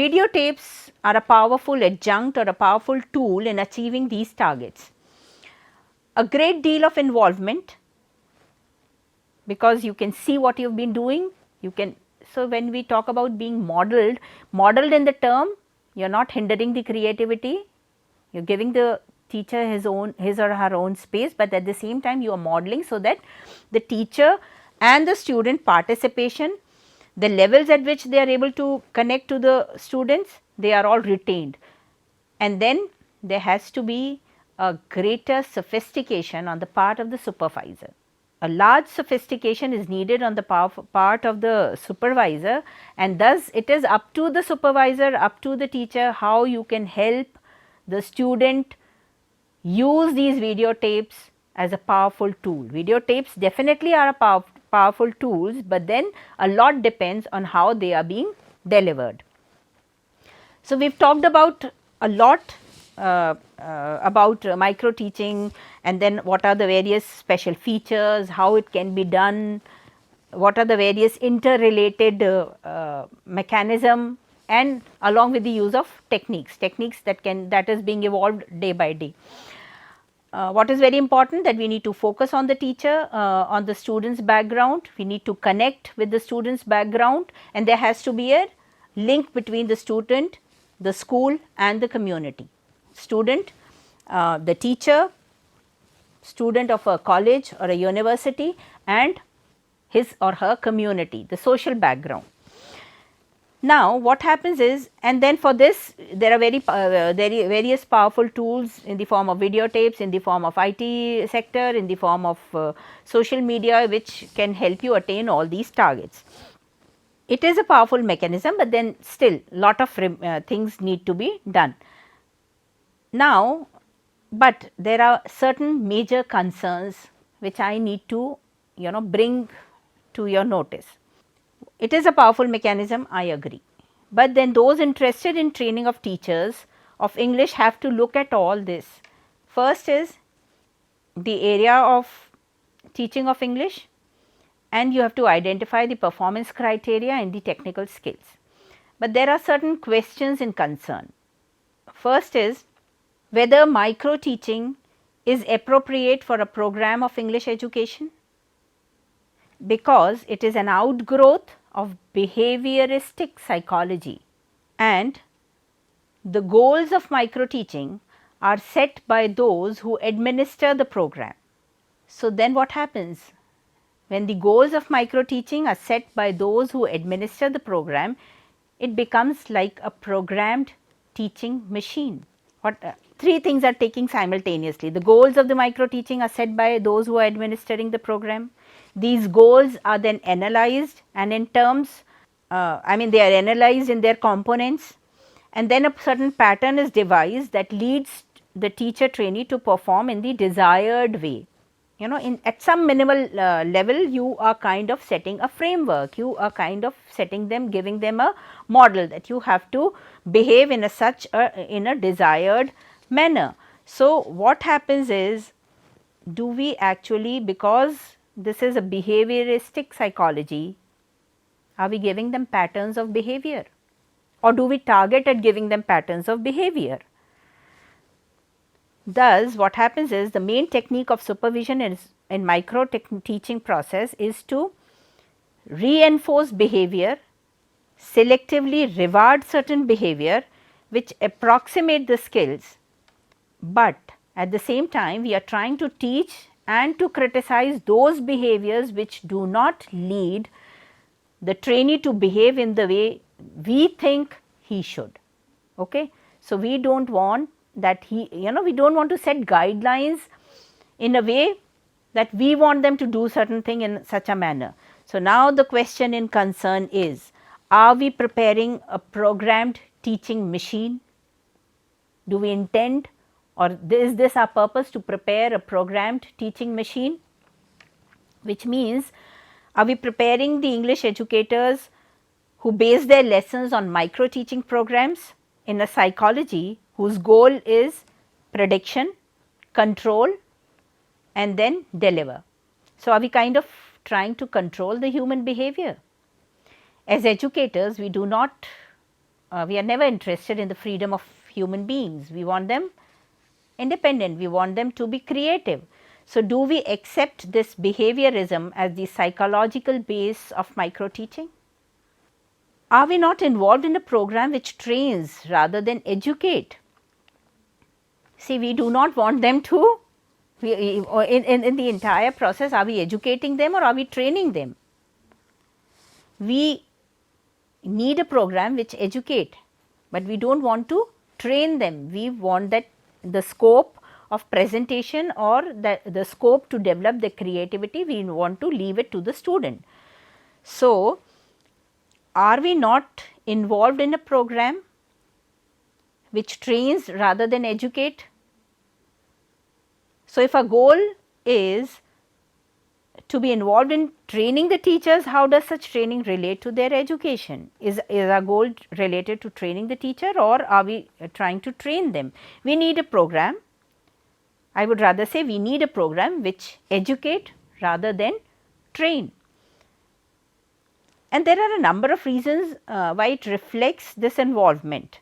videotapes are a powerful adjunct or a powerful tool in achieving these targets. A great deal of involvement, because you can see what you have been doing, you can. So, when we talk about being modeled, modeled in the term, you are not hindering the creativity, you are giving the teacher his or her own space, but at the same time you are modeling, so that the teacher and the student participation, the levels at which they are able to connect to the students, they are all retained. And then there has to be a greater sophistication on the part of the supervisor. A large sophistication is needed on the part of the supervisor, and thus it is up to the supervisor, up to the teacher, how you can help the student use these videotapes as a powerful tool. Videotapes definitely are a powerful tools, but then a lot depends on how they are being delivered. So, we have talked about a lot about micro teaching, and then what are the various special features, how it can be done, what are the various interrelated mechanism, and along with the use of techniques that is being evolved day by day. What is very important, that we need to focus on the teacher, on the student's background, we need to connect with the student's background, and there has to be a link between the student, the school and the community. Student, the teacher, student of a college or a university, and his or her community, the social background. Now, what happens is, and then for this there are various powerful tools in the form of videotapes, in the form of IT sector, in the form of social media, which can help you attain all these targets. It is a powerful mechanism, but then still lot of things need to be done. Now, but there are certain major concerns which I need to bring to your notice. It is a powerful mechanism, I agree, but then those interested in training of teachers of English have to look at all this. First is the area of teaching of English, and you have to identify the performance criteria and the technical skills. But there are certain questions in concern. First is whether micro teaching is appropriate for a program of English education, because it is an outgrowth of behavioristic psychology, and the goals of micro teaching are set by those who administer the program. So, then what happens? When the goals of micro teaching are set by those who administer the program, it becomes like a programmed teaching machine. Three things are taking simultaneously. The goals of the micro teaching are set by those who are administering the program. These goals are then analyzed, and in terms, they are analyzed in their components, and then a certain pattern is devised that leads the teacher trainee to perform in the desired way. At some minimal level, you are kind of setting a framework, you are kind of giving them a model that you have to behave in a desired manner. So, what happens is, do we actually, because this is a behavioristic psychology, are we giving them patterns of behavior, or do we target at giving them patterns of behavior? Thus, what happens is, the main technique of supervision in micro teaching process is to reinforce behavior, selectively reward certain behavior which approximate the skills, but at the same time we are trying to teach and to criticize those behaviors which do not lead the trainee to behave in the way we think he should. Okay? So, we do not want that we do not want to set guidelines in a way that we want them to do certain thing in such a manner. So, now the question in concern is, are we preparing a programmed teaching machine? Do we intend, or is this our purpose, to prepare a programmed teaching machine? Which means, are we preparing the English educators who base their lessons on micro teaching programs in a psychology whose goal is prediction, control, and then deliver? So, are we kind of trying to control the human behavior? As educators, we do not we are never interested in the freedom of human beings. We want them independent, we want them to be creative. So, do we accept this behaviorism as the psychological base of microteaching? Are we not involved in a program which trains rather than educate? See, we do not want them to, in the entire process, are we educating them or are we training them? We need a program which educate, but we do not want to train them. We want that the scope of presentation or the scope to develop the creativity, we want to leave it to the student. So, are we not involved in a program which trains rather than educate? So, if our goal is to be involved in training the teachers, how does such training relate to their education? Is our goal related to training the teacher or are we trying to train them? We need a program. I would rather say we need a program which educate rather than train. And there are a number of reasons why it reflects this involvement,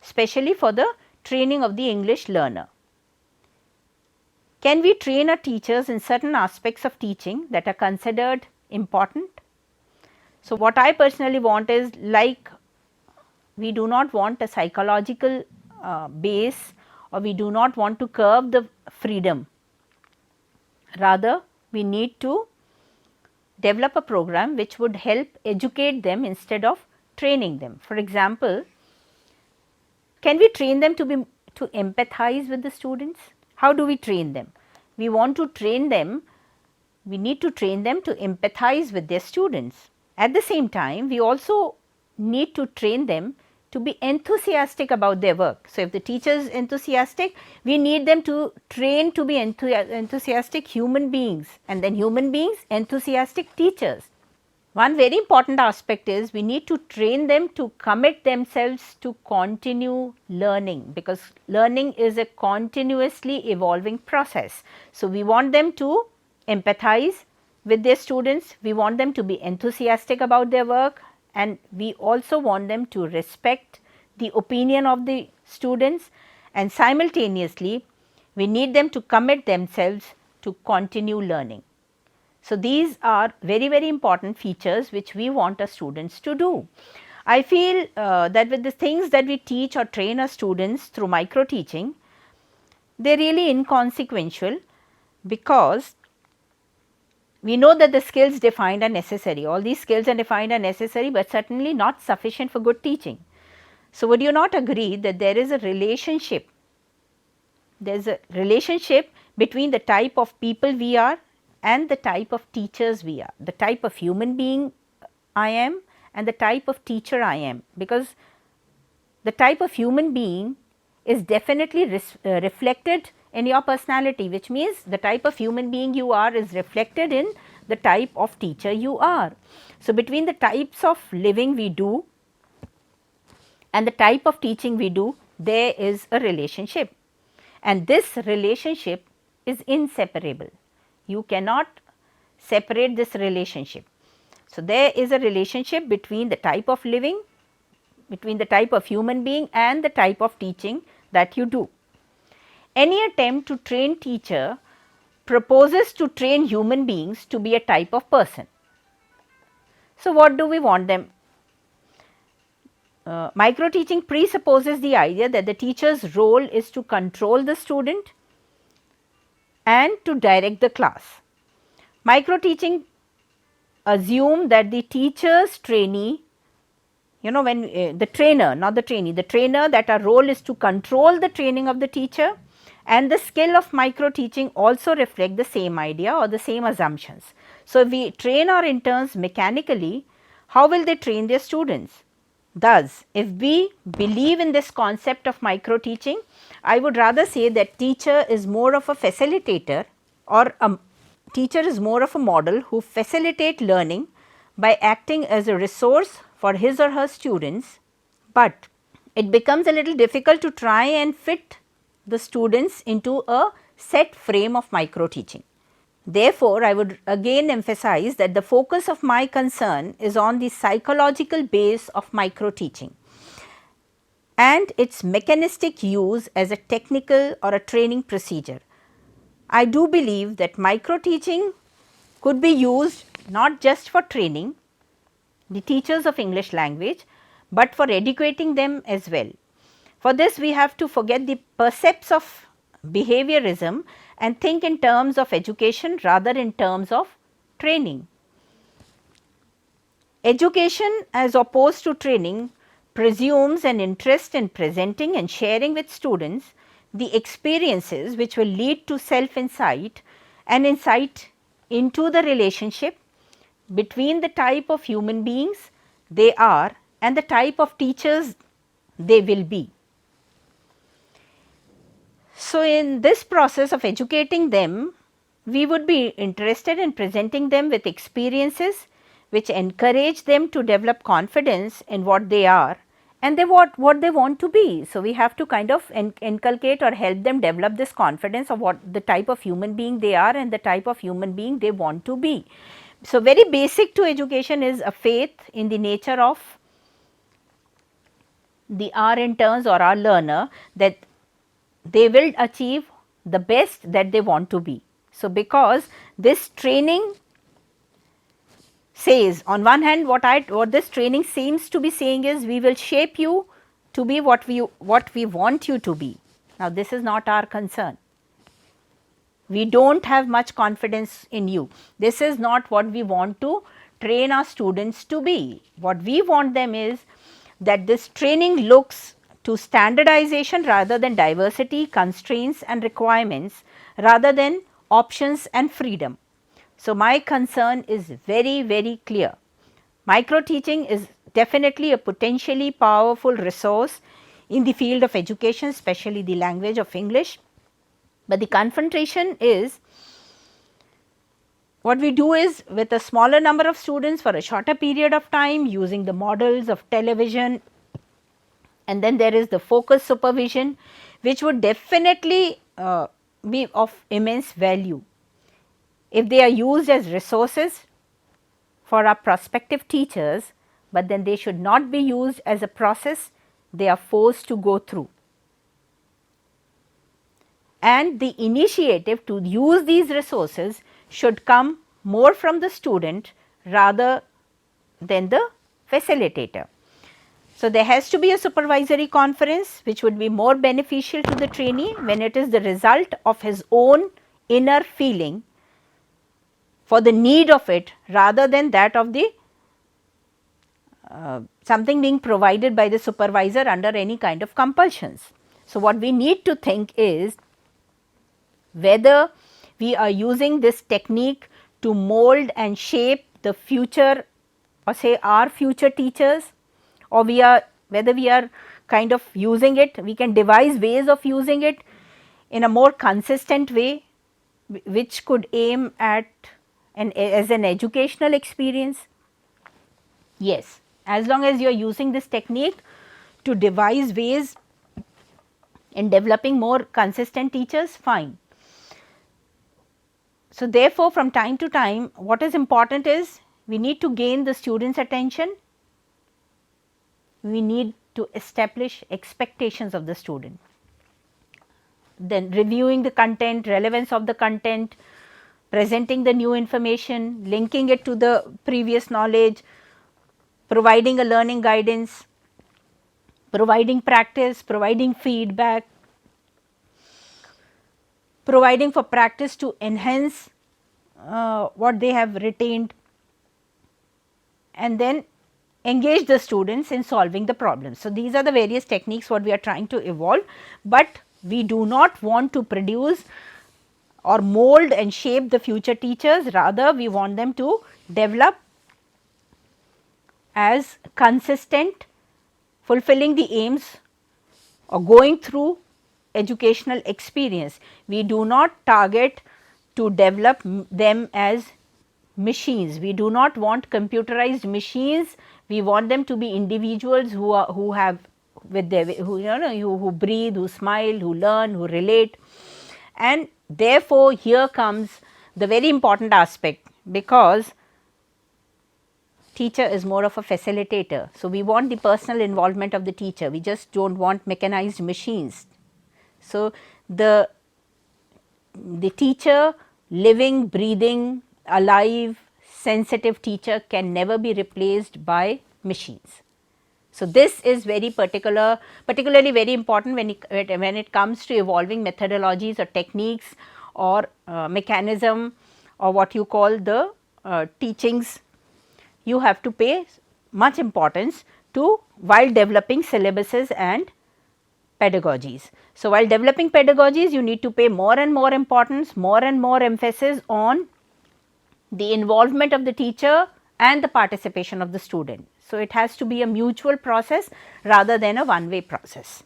especially for the training of the English learner. Can we train our teachers in certain aspects of teaching that are considered important? So, what I personally want is, like, we do not want a psychological base, or we do not want to curb the freedom. Rather, we need to develop a program which would help educate them instead of training them. For example, can we train them to empathize with the students? How do we train them? We want to train them, we need to train them to empathize with their students. At the same time, we also need to train them to be enthusiastic about their work. So, if the teacher is enthusiastic, we need them to train to be enthusiastic human beings, and then human beings enthusiastic teachers. One very important aspect is we need to train them to commit themselves to continue learning, because learning is a continuously evolving process. So, we want them to empathize with their students, we want them to be enthusiastic about their work, and we also want them to respect the opinion of the students, and simultaneously we need them to commit themselves to continue learning. So, these are very, very important features which we want our students to do. I feel that with the things that we teach or train our students through micro teaching, they are really inconsequential, because we know that the skills defined are necessary. All these skills are defined are necessary, but certainly not sufficient for good teaching. So, would you not agree that there is a relationship? There is a relationship between the type of people we are and the type of teachers we are, the type of human being I am and the type of teacher I am, because the type of human being is definitely reflected in your personality, which means the type of human being you are is reflected in the type of teacher you are. So, between the types of living we do and the type of teaching we do, there is a relationship, and this relationship is inseparable. You cannot separate this relationship. So, there is a relationship between the type of living, between the type of human being and the type of teaching that you do. Any attempt to train teacher proposes to train human beings to be a type of person. So, what do we want them? Micro teaching presupposes the idea that the teacher's role is to control the student and to direct the class. Micro teaching assume that the teacher's trainee, when the trainer, not the trainee, the trainer, that our role is to control the training of the teacher, and the skill of micro teaching also reflect the same idea or the same assumptions. So, if we train our interns mechanically, how will they train their students? Thus, if we believe in this concept of micro teaching, I would rather say that teacher is more of a facilitator, or a teacher is more of a model who facilitate learning by acting as a resource for his or her students, but it becomes a little difficult to try and fit the students into a set frame of micro teaching. Therefore, I would again emphasize that the focus of my concern is on the psychological base of micro teaching. and its mechanistic use as a technical or a training procedure. I do believe that micro-teaching could be used not just for training the teachers of English language, but for educating them as well. For this, we have to forget the percepts of behaviorism and think in terms of education rather in terms of training. Education as opposed to training presumes an interest in presenting and sharing with students the experiences which will lead to self insight and insight into the relationship between the type of human beings they are and the type of teachers they will be. So, in this process of educating them, we would be interested in presenting them with experiences which encourage them to develop confidence in what they are and what they want to be. So, we have to kind of inculcate or help them develop this confidence of what the type of human being they are and the type of human being they want to be. So, very basic to education is a faith in the nature of the our interns or our learner, that they will achieve the best that they want to be. So, because this training says, on one hand what this training seems to be saying is, we will shape you to be what we want you to be. Now, this is not our concern. We do not have much confidence in you. This is not what we want to train our students to be. What we want them is that this training looks to standardization rather than diversity, constraints and requirements rather than options and freedom. So, my concern is very, very clear. Micro teaching is definitely a potentially powerful resource in the field of education, especially the language of English. But the confrontation is, what we do is, with a smaller number of students for a shorter period of time, using the models of television, and then there is the focus supervision, which would definitely be of immense value if they are used as resources for our prospective teachers, but then they should not be used as a process they are forced to go through. And the initiative to use these resources should come more from the student rather than the facilitator. So, there has to be a supervisory conference which would be more beneficial to the trainee when it is the result of his own inner feeling for the need of it rather than that of the something being provided by the supervisor under any kind of compulsions. So, what we need to think is whether we are using this technique to mold and shape the future, or say our future teachers, or whether we are kind of using it, we can devise ways of using it in a more consistent way, which could aim at as an educational experience. Yes, as long as you are using this technique to devise ways in developing more consistent teachers, fine. So, therefore, from time to time, what is important is, we need to gain the student's attention, we need to establish expectations of the student, then reviewing the content, relevance of the content, presenting the new information, linking it to the previous knowledge, providing a learning guidance, providing practice, providing feedback, providing for practice to enhance what they have retained, and then engage the students in solving the problems. So, these are the various techniques what we are trying to evolve, but we do not want to produce or mold and shape the future teachers, rather we want them to develop as consistent, fulfilling the aims or going through educational experience. We do not target to develop them as machines. We do not want computerized machines. We want them to be individuals who have with their who breathe, who smile, who learn, who relate. And therefore, here comes the very important aspect, because teacher is more of a facilitator. So, we want the personal involvement of the teacher, we just do not want mechanized machines. So, the teacher, living, breathing, alive, sensitive teacher can never be replaced by machines. So, this is very particularly very important when it comes to evolving methodologies or techniques or mechanism or what you call the teachings. You have to pay much importance to while developing syllabuses and pedagogies. So, while developing pedagogies, you need to pay more and more importance, more and more emphasis on the involvement of the teacher and the participation of the student. So, it has to be a mutual process rather than a one way process.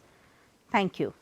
Thank you.